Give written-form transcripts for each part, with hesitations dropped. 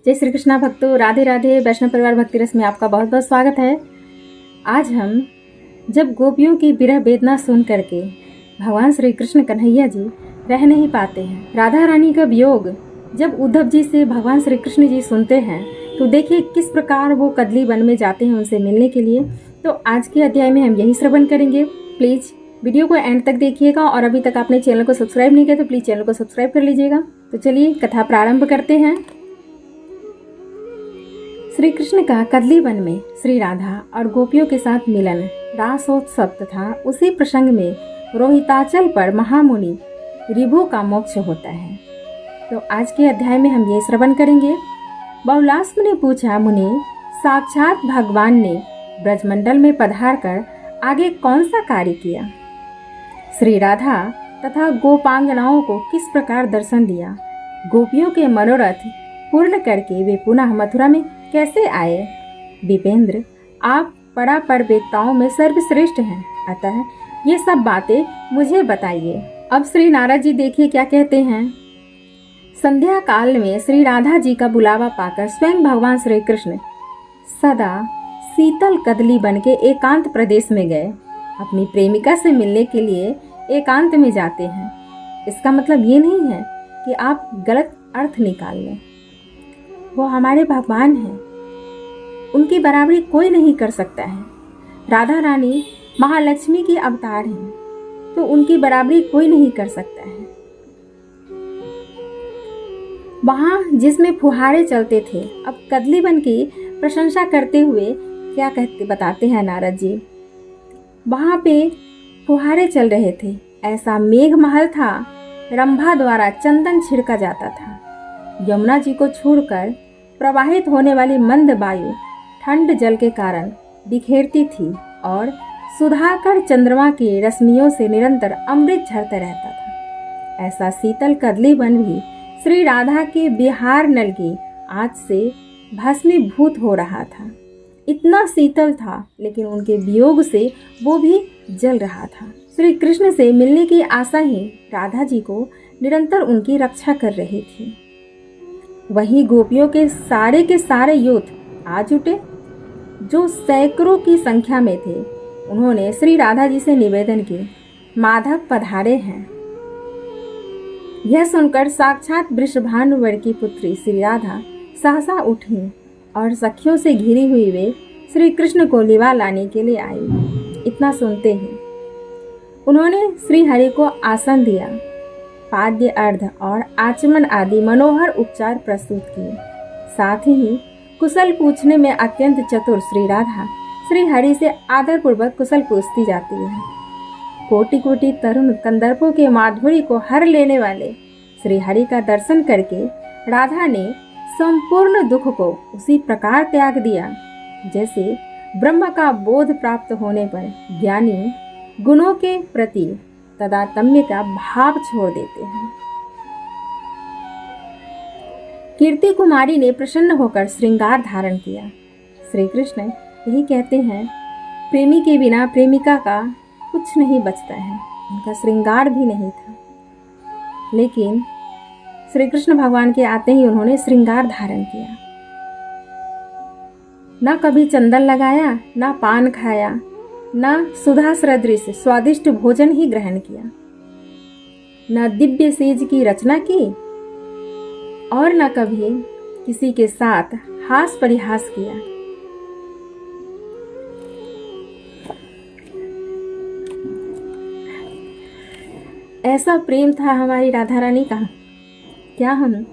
जय श्री कृष्णा भक्तों, राधे राधे। वैष्णव परिवार भक्ति रस में आपका बहुत बहुत स्वागत है। आज हम जब गोपियों की विरह वेदना सुन करके भगवान श्री कृष्ण कन्हैया जी रह नहीं पाते हैं, राधा रानी का वियोग जब उद्धव जी से भगवान श्री कृष्ण जी सुनते हैं तो देखिए किस प्रकार वो कदली वन में जाते हैं उनसे मिलने के लिए। तो आज के अध्याय में हम यही श्रवण करेंगे। प्लीज़ वीडियो को एंड तक देखिएगा और अभी तक आपने चैनल को सब्सक्राइब नहीं किया तो प्लीज़ चैनल को सब्सक्राइब कर लीजिएगा। तो चलिए कथा प्रारंभ करते हैं। श्री कृष्ण का कदली वन में श्री राधा और गोपियों के साथ मिलन, रासोत्सव तथा उसी प्रसंग में रोहिताचल पर महामुनि ऋभु का मोक्ष होता है। तो आज के अध्याय में हम ये श्रवण करेंगे। बहुलास्म ने पूछा, मुनि साक्षात भगवान ने ब्रजमंडल में पधार कर आगे कौन सा कार्य किया? श्री राधा तथा गोपांगनाओं को किस प्रकार दर्शन दिया? गोपियों के मनोरथ पूर्ण करके वे पुनः मथुरा में कैसे आए? विपेंद्र, आप परापरवेत्ताओं में सर्वश्रेष्ठ हैं, अतः ये सब बातें मुझे बताइए। अब श्री नारद जी देखिए क्या कहते हैं। संध्या काल में श्री राधा जी का बुलावा पाकर स्वयं भगवान श्री कृष्ण सदा शीतल कदली बन के एकांत प्रदेश में गए। अपनी प्रेमिका से मिलने के लिए एकांत में जाते हैं। इसका मतलब ये नहीं है कि आप गलत अर्थ निकाल लें। वो हमारे भगवान हैं, उनकी बराबरी कोई नहीं कर सकता है। राधा रानी महालक्ष्मी की अवतार हैं, तो उनकी बराबरी कोई नहीं कर सकता है। वहाँ जिसमें फुहारे चलते थे, अब कदली वन की प्रशंसा करते हुए क्या कहते बताते हैं नारद जी। वहाँ पे फुहारे चल रहे थे, ऐसा मेघ महल था, रंभा द्वारा चंदन छिड़का जाता था। यमुना जी को छोड़कर प्रवाहित होने वाली मंद वायु ठंड जल के कारण बिखेरती थी और सुधाकर चंद्रमा की रश्मियों से निरंतर अमृत झरता रहता था। ऐसा शीतल कदली वन भी श्री राधा के बिहार नल की आँच से भस्मीभूत हो रहा था। इतना शीतल था, लेकिन उनके वियोग से वो भी जल रहा था। श्री कृष्ण से मिलने की आशा ही राधा जी को निरंतर उनकी रक्षा कर रही थी। वहीं गोपियों के सारे यूथ आ जुटे, जो सैकड़ों की संख्या में थे। उन्होंने श्री राधा जी से निवेदन की, माधव पधारे हैं। यह सुनकर साक्षात वृषभानुवर की पुत्री श्री राधा सहसा उठी और सखियों से घिरी हुई वे श्री कृष्ण को लिवा लाने के लिए आई। इतना सुनते ही उन्होंने श्री हरि को आसन दिया, पाद्य अर्ध और आचमन आदि मनोहर उपचार प्रस्तुत किए। साथ ही कुशल पूछने में अत्यंत चतुर श्री राधा श्री हरि से आदर पूर्वक कुशल पूछती जाती है। कोटि कोटि तरुण कंदर्पों के माधुरी को हर लेने वाले श्री हरि का दर्शन करके राधा ने संपूर्ण दुख को उसी प्रकार त्याग दिया जैसे ब्रह्म का बोध प्राप्त होने पर ज्ञानी गुणों के प्रति तदात्म्य का भाव छोड़ देते हैं। कीर्ति कुमारी ने प्रसन्न होकर श्रृंगार धारण किया। श्री कृष्ण यही कहते हैं, प्रेमी के बिना प्रेमिका का कुछ नहीं बचता है। उनका श्रृंगार भी नहीं था, लेकिन श्री कृष्ण भगवान के आते ही उन्होंने श्रृंगार धारण किया। न कभी चंदन लगाया, न पान खाया, न सुधा सदृश स्वादिष्ट भोजन ही ग्रहण किया, न दिव्य सेज की रचना की और न कभी किसी के साथ हास परिहास किया। ऐसा प्रेम था हमारी राधा रानी का, क्या हम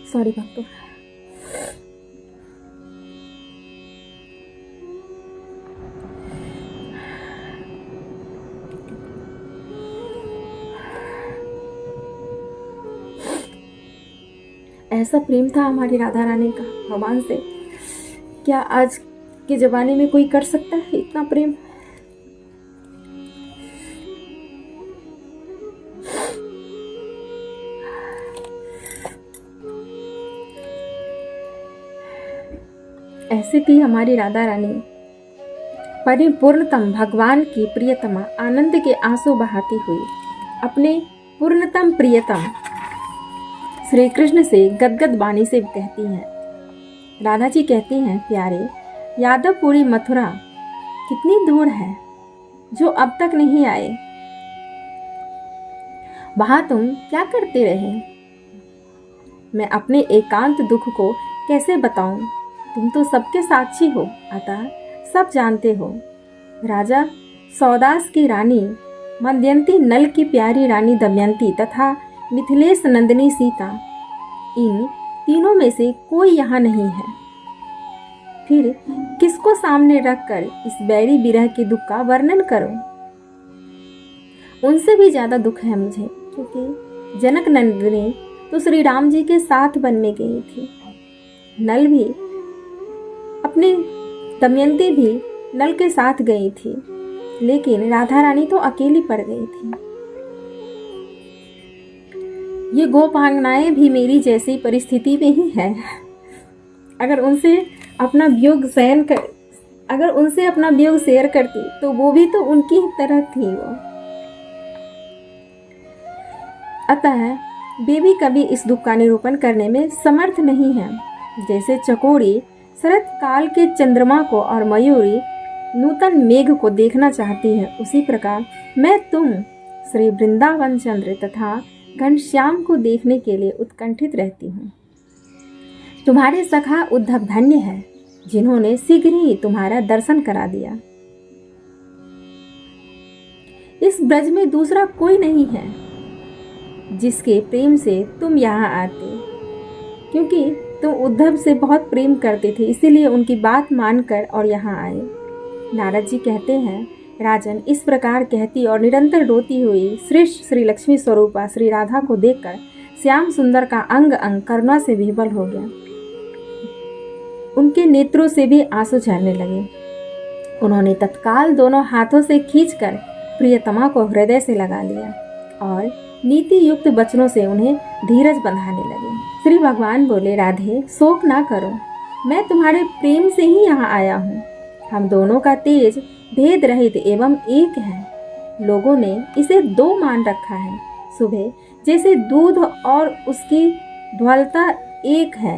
सॉरी भक्तों। ऐसा प्रेम था हमारी राधा रानी का भगवान से। क्या आज के ज़माने में कोई कर सकता है इतना प्रेम? ऐसे थी हमारी राधा रानी, परिपूर्णतम भगवान की प्रियतमा, आनंद के आंसू बहाती हुई अपने पूर्णतम प्रियतम श्री कृष्ण से गदगद वाणी से कहती हैं। राधा जी कहती हैं, प्यारे यादवपुरी मथुरा कितनी दूर है जो अब तक नहीं आए। वहां तुम क्या करते रहे? मैं अपने एकांत दुख को कैसे बताऊं? तुम तो सबके साक्षी हो, अतः सब जानते हो। राजा सौदास की रानी मदयंती, नल की प्यारी रानी दमयंती तथा मिथिलेश नंदिनी सीता, इन तीनों में से कोई यहाँ नहीं है। फिर किसको सामने रखकर इस बैरी विरह के दुख का वर्णन करूं? उनसे भी ज्यादा दुख है मुझे, क्योंकि जनक नंदिनी तो श्री राम जी के साथ बनने गई थी। नल भी अपनी दमयंती भी नल के साथ गई थी, लेकिन राधा रानी तो अकेली पड़ गई थी। ये गोपांगनाएं भी मेरी जैसी परिस्थिति में ही है। अगर उनसे अपना वियोग शेयर करती तो वो भी तो उनकी ही तरह थी वो। अतः वे भी कभी इस दुख का निरूपण करने में समर्थ नहीं है। जैसे चकोरी शरत काल के चंद्रमा को और मयूरी नूतन मेघ को देखना चाहती है, उसी प्रकार मैं तुम श्री वृंदावन चंद्र तथा घनश्याम को देखने के लिए उत्कंठित रहती हूँ। तुम्हारे सखा उद्धव धन्य है जिन्होंने शीघ्र ही तुम्हारा दर्शन करा दिया। इस ब्रज में दूसरा कोई नहीं है जिसके प्रेम से तुम यहाँ आते, क्योंकि तुम उद्धव से बहुत प्रेम करते थे, इसीलिए उनकी बात मानकर और यहाँ आए। नारद जी कहते हैं, राजन इस प्रकार कहती और निरंतर रोती हुई श्रेष्ठ श्री लक्ष्मी स्वरूपा श्री राधा को देखकर श्याम सुंदर का अंग अंग करुणा से विह्वल हो गया। उनके नेत्रों से भी आंसू झरने लगे। उन्होंने तत्काल दोनों हाथों से खींचकर प्रियतमा को हृदय से लगा लिया और नीति युक्त वचनों से उन्हें धीरज बंधाने लगे। श्री भगवान बोले, राधे शोक ना करो, मैं तुम्हारे प्रेम से ही यहाँ आया हूँ। हम दोनों का तेज भेद रहित एवं एक है। लोगों ने इसे दो मान रखा है। सुबह जैसे दूध और उसकी ढ्वलता एक है,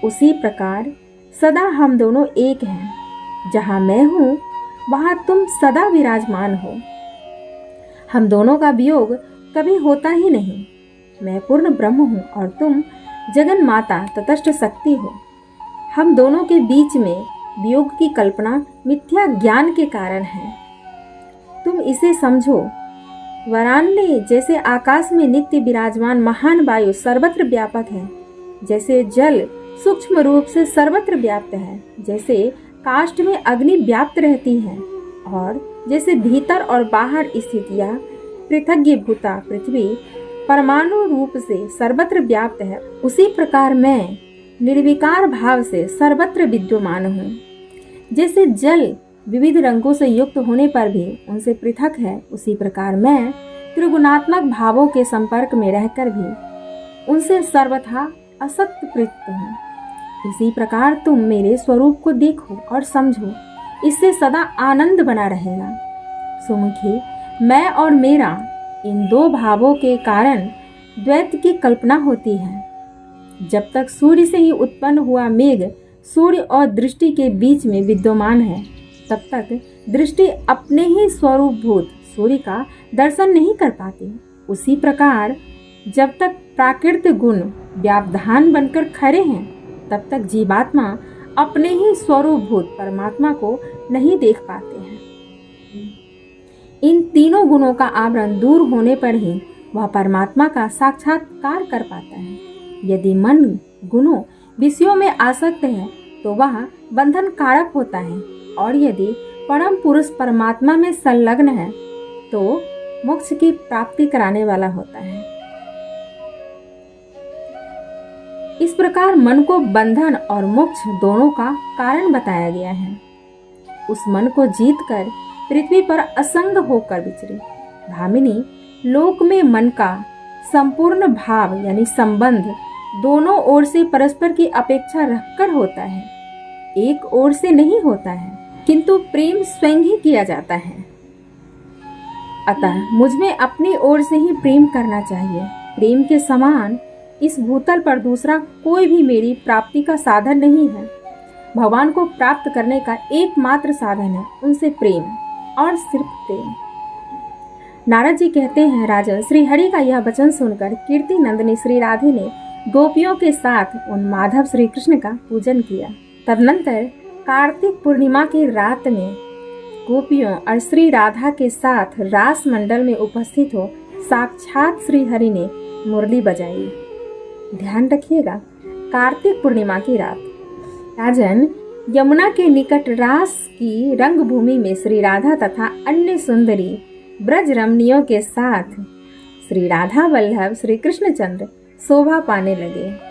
उसी प्रकार सदा हम दोनों एक हैं। जहाँ मैं हूँ वहाँ तुम सदा विराजमान हो। हम दोनों का वियोग कभी होता ही नहीं। मैं पूर्ण ब्रह्म हूँ और तुम जगन माता तटस्थ शक्ति हो। हम दोनों के बीच में वियोग की कल्पना मिथ्या ज्ञान के कारण है। तुम इसे समझो। वरान्य जैसे आकाश में नित्य विराजमान महान वायु सर्वत्र व्यापक है, जैसे जल सूक्ष्म रूप से सर्वत्र व्याप्त है, जैसे काष्ठ में अग्नि व्याप्त रहती है, और जैसे भीतर और बाहर स्थितियां पृथग्भूता पृथ्वी परमाणु रूप से सर्वत्र व्याप्त है, उसी प्रकार मैं निर्विकार भाव से सर्वत्र विद्यमान हूँ। जैसे जल विविध रंगों से युक्त होने पर भी उनसे पृथक है, उसी प्रकार मैं त्रिगुणात्मक भावों के संपर्क में रहकर भी उनसे सर्वथा असत्य प्रतीत हूँ। इसी प्रकार तुम मेरे स्वरूप को देखो और समझो, इससे सदा आनंद बना रहेगा। सुमुखी, मैं और मेरा इन दो भावों के कारण द्वैत की कल्पना होती है। जब तक सूर्य से ही उत्पन्न हुआ मेघ सूर्य और दृष्टि के बीच में विद्यमान है, तब तक दृष्टि अपने ही स्वरूपभूत सूर्य का दर्शन नहीं कर पाती। उसी प्रकार जब तक प्राकृतिक गुण व्यावधान बनकर खड़े हैं, तब तक जीवात्मा अपने ही स्वरूपभूत परमात्मा को नहीं देख पाते हैं। इन तीनों गुणों का आवरण दूर होने पर ही वह परमात्मा का साक्षात्कार कर पाता है। यदि मन गुणों विषयों में आसक्त है तो वह बंधन कारक होता है, और यदि परम पुरुष परमात्मा में संलग्न है तो मोक्ष की प्राप्ति कराने वाला होता है। इस प्रकार मन को बंधन और मोक्ष दोनों का कारण बताया गया है। उस मन को जीतकर पृथ्वी पर असंग होकर विचरे भामिनी लोक में मन का संपूर्ण भाव यानी संबंध दोनों ओर से परस्पर की अपेक्षा रखकर होता है, एक ओर से नहीं होता है, किंतु प्रेम स्वयं ही किया जाता है। अतः मुझ में अपनी ओर से ही प्रेम करना चाहिए। प्रेम के समान इस भूतल पर दूसरा कोई भी मेरी प्राप्ति का साधन नहीं है। भगवान को प्राप्त करने का एकमात्र साधन है उनसे प्रेम और सिर्फ प्रेम। नारद जी कहते हैं, राजन श्री हरि का यह वचन सुनकर कीर्ति नंदिनी श्री राधे ने गोपियों के साथ उन माधव श्री कृष्ण का पूजन किया। तदनंतर कार्तिक पूर्णिमा की रात में गोपियों और श्री राधा के साथ रास मंडल में उपस्थित हो साक्षात श्री हरि ने मुरली बजाई। ध्यान रखिएगा, कार्तिक पूर्णिमा की रात। राजन यमुना के निकट रास की रंगभूमि में श्री राधा तथा अन्य सुंदरी ब्रज रमणियों के साथ श्री राधा वल्लभ श्री कृष्णचंद्र शोभा पाने लगे।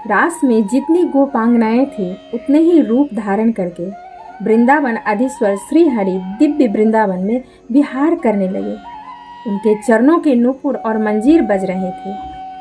रास में जितनी गोपांगनाएं थी उतने ही रूप धारण करके वृंदावन अधीश्वर श्री हरि दिव्य वृंदावन में विहार करने लगे। उनके चरणों के नूपुर और मंजीर बज रहे थे।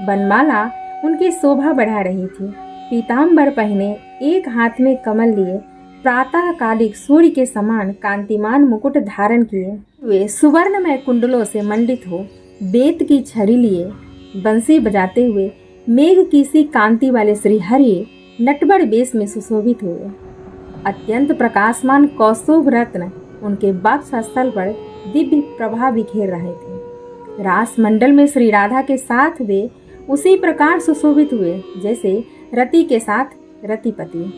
बनमाला उनकी शोभा बढ़ा रही थी। पीताम्बर पहने, एक हाथ में कमल लिए, प्रातः कालिक सूर्य के समान कांतिमान मुकुट धारण किए वे सुवर्णमय कुंडलों से मंडित हो, बेत की छड़ी लिए बंसी बजाते हुए मेघ की सी कांति वाले श्री हरि नटवर बेश में सुशोभित हुए। अत्यंत प्रकाशमान कौस्तुभ रत्न उनके वक्षस्थल पर दिव्य प्रभा बिखेर रहे थे। रास मंडल में श्री राधा के साथ वे उसी प्रकार सुशोभित हुए जैसे रति के साथ रतिपति,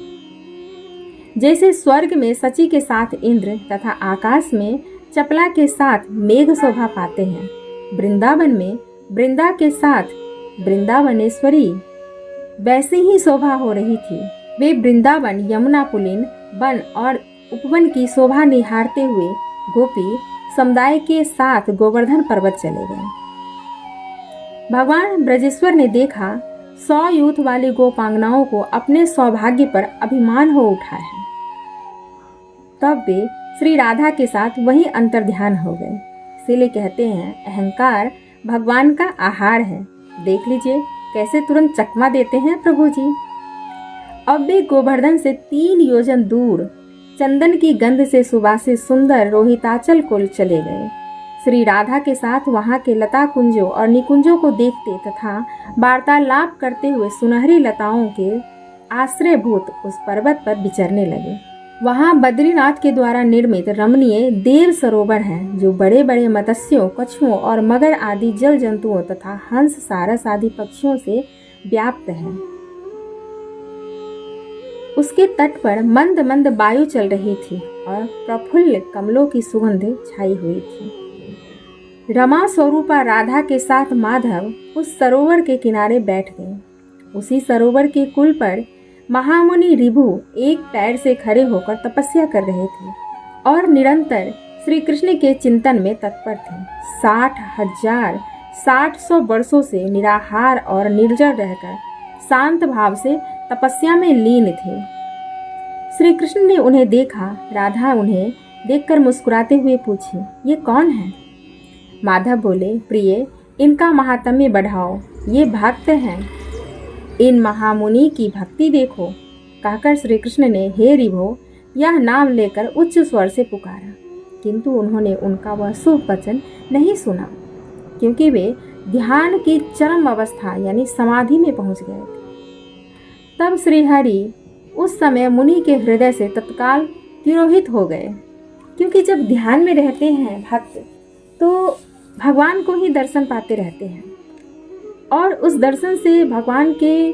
जैसे स्वर्ग में सची के साथ इंद्र तथा आकाश में चपला के साथ मेघ शोभा पाते हैं। वृंदावन में वृंदा के साथ वृंदावनेश्वरी वैसे ही शोभा हो रही थी। वे वृंदावन, यमुना पुलिन, वन और उपवन की शोभा निहारते हुए गोपी समुदाय के साथ गोवर्धन पर्वत चले गए। भगवान ब्रजेश्वर ने देखा 100 यूथ वाली गोपांगनाओं को अपने सौभाग्य पर अभिमान हो उठा है। तब वे श्री राधा के साथ वही अंतर्ध्यान हो गए। इसीलिए कहते हैं, अहंकार भगवान का आहार है। देख लीजिए कैसे तुरंत चकमा देते हैं प्रभु जी। अब वे गोवर्धन से 3 योजन दूर चंदन की गंध से सुवासित सुंदर रोहिताचल को चले गए। श्री राधा के साथ वहां के लता कुंजों और निकुंजों को देखते तथा वार्तालाप करते हुए सुनहरी लताओं के आश्रयभूत उस पर्वत पर विचरने लगे। वहां बद्रीनाथ के द्वारा निर्मित रमणीय देव सरोवर हैं, जो बड़े बड़े मत्स्यों, कछुओं और मगर आदि जल जंतुओं तथा हंस, सारस आदि पक्षियों से व्याप्त है। उसके तट पर मंद मंद वायु चल रही थी और प्रफुल्ल कमलों की सुगंध छाई हुई थी। रमा स्वरूपा राधा के साथ माधव उस सरोवर के किनारे बैठ गए। उसी सरोवर के कुल पर महामुनि रिभु एक पैर से खड़े होकर तपस्या कर रहे थे और निरंतर श्री कृष्ण के चिंतन में तत्पर थे। 60,000 वर्षों से निराहार और निर्जर रहकर शांत भाव से तपस्या में लीन थे। श्री कृष्ण ने उन्हें देखा। राधा उन्हें देखकर मुस्कुराते हुए पूछी, ये कौन है? माधव बोले, प्रिय, इनका महात्म्य बढ़ाओ, ये भक्त हैं, इन महामुनि की भक्ति देखो। कहकर श्री कृष्ण ने हे रिभो यह नाम लेकर उच्च स्वर से पुकारा, किंतु उन्होंने उनका वह शुभ वचन नहीं सुना, क्योंकि वे ध्यान की चरम अवस्था यानी समाधि में पहुंच गए थे। तब श्री हरि उस समय मुनि के हृदय से तत्काल तिरोहित हो गए, क्योंकि जब ध्यान में रहते हैं भक्त तो भगवान को ही दर्शन पाते रहते हैं, और उस दर्शन से, भगवान के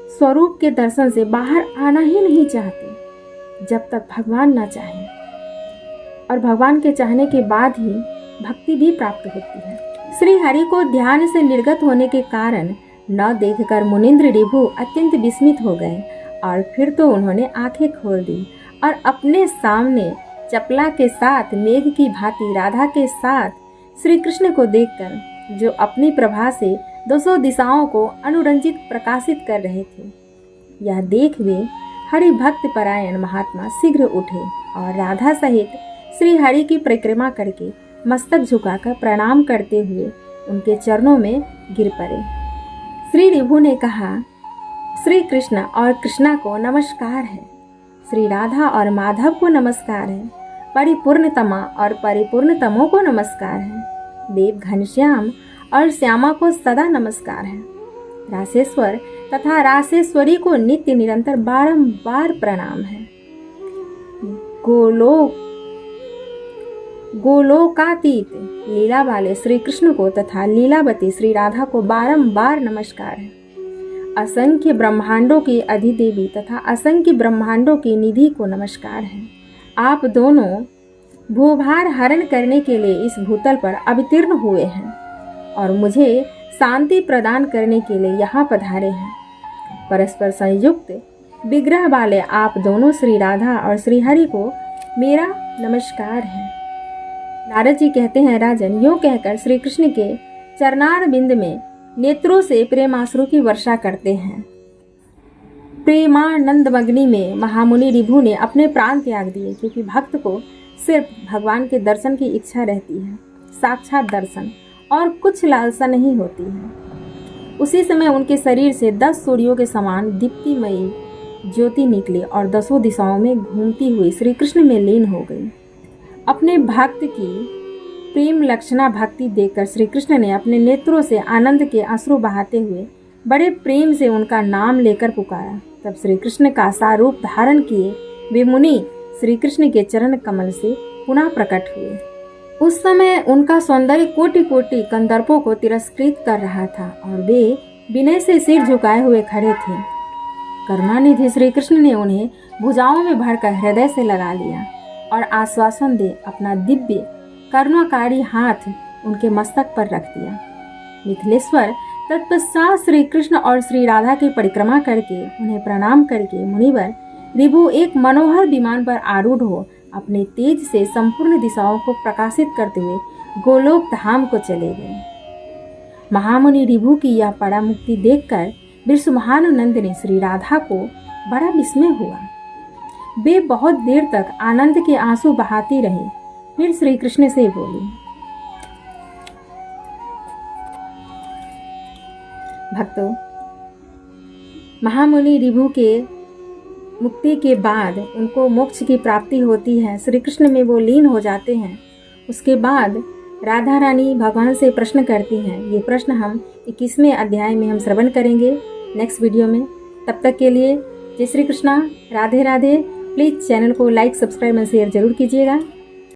स्वरूप के दर्शन से बाहर आना ही नहीं चाहते जब तक भगवान ना चाहें, और भगवान के चाहने के बाद ही भक्ति भी प्राप्त होती है। श्री हरि को ध्यान से निर्गत होने के कारण न देखकर मुनीन्द्र रिभु अत्यंत विस्मित हो गए, और फिर तो उन्होंने आंखें खोल दी और अपने सामने चपला के साथ मेघ की भांति राधा के साथ श्री कृष्ण को देखकर, जो अपनी प्रभा से 200 दिशाओं को अनुरंजित प्रकाशित कर रहे थे। यह देख वे हरि भक्त परायण महात्मा शीघ्र उठे और राधा सहित श्री हरि की परिक्रमा करके मस्तक झुकाकर प्रणाम करते हुए उनके चरणों में गिर पड़े। श्री रिभु ने कहा, श्री कृष्ण और कृष्णा को नमस्कार है, श्री राधा और माधव को नमस्कार है, परिपूर्णतमा और परिपूर्णतमों को नमस्कार है, देव घनश्याम और श्यामा को सदा नमस्कार है, रासेश्वर तथा रासेश्वरी को नित्य निरंतर बारंबार प्रणाम है, गोलोकातीत लीला वाले श्री कृष्ण को तथा लीलावती श्री राधा को बारंबार नमस्कार है, असंख्य ब्रह्मांडों की अधिदेवी तथा असंख्य ब्रह्मांडों की निधि को नमस्कार है। आप दोनों भूभार हरण करने के लिए इस भूतल पर अवतीर्ण हुए हैं और मुझे शांति प्रदान करने के लिए यहाँ पधारे हैं। परस्पर संयुक्त विग्रह वाले आप दोनों श्री राधा और श्री हरि को मेरा नमस्कार है। नारद जी कहते हैं, राजन, यूँ कहकर श्री कृष्ण के चरणार बिंद में नेत्रों से प्रेमाश्रु की वर्षा करते हैं। प्रेमानंदमग्नि में महामुनि रिभु ने अपने प्राण त्याग दिए, क्योंकि भक्त को सिर्फ भगवान के दर्शन की इच्छा रहती है, साक्षात दर्शन, और कुछ लालसा नहीं होती है। उसी समय उनके शरीर से 10 सूर्यों के समान दीप्तिमयी ज्योति निकली और 10 दिशाओं में घूमती हुई श्री कृष्ण में लीन हो गई। अपने भक्त की प्रेम लक्षणा भक्ति देखकर श्री कृष्ण ने अपने नेत्रों से आनंद के आंसू बहाते हुए बड़े प्रेम से उनका नाम लेकर पुकारा। तब श्री कृष्ण का सारूप धारण किए वे मुनि श्री कृष्ण के चरण कमल से पुनः प्रकट हुए। उस समय उनका सौंदर्य कोटि कोटि कंदर्पों को तिरस्कृत कर रहा था और वे विनय से सिर झुकाए हुए खड़े थे। करुणानिधि श्री कृष्ण ने उन्हें भुजाओं में भरकर हृदय से लगा लिया और आश्वासन दे अपना दिव्य करुणाकारी हाथ उनके मस्तक पर रख दिया। मिथिलेश्वर तत्पश्चात श्री कृष्ण और श्री राधा की परिक्रमा करके उन्हें प्रणाम करके मुनिवर रिभु एक मनोहर विमान पर आरूढ़ हो अपने तेज से संपूर्ण दिशाओं को प्रकाशित करते हुए गोलोक धाम को चले गए। महामुनि रिभु की यह परा मुक्ति देखकर विश्वभानुनंद ने श्री राधा को बड़ा विस्मय हुआ। वे बहुत देर तक आनंद के आंसू बहाती रही, फिर श्री कृष्ण से बोली, भक्तों, महामुनि रिभु के मुक्ति के बाद उनको मोक्ष की प्राप्ति होती है, श्री कृष्ण में वो लीन हो जाते हैं। उसके बाद राधा रानी भगवान से प्रश्न करती हैं। ये प्रश्न हम 21वें अध्याय में हम श्रवण करेंगे नेक्स्ट वीडियो में। तब तक के लिए जय श्री कृष्णा, राधे राधे। प्लीज़ चैनल को लाइक, सब्सक्राइब और शेयर जरूर कीजिएगा।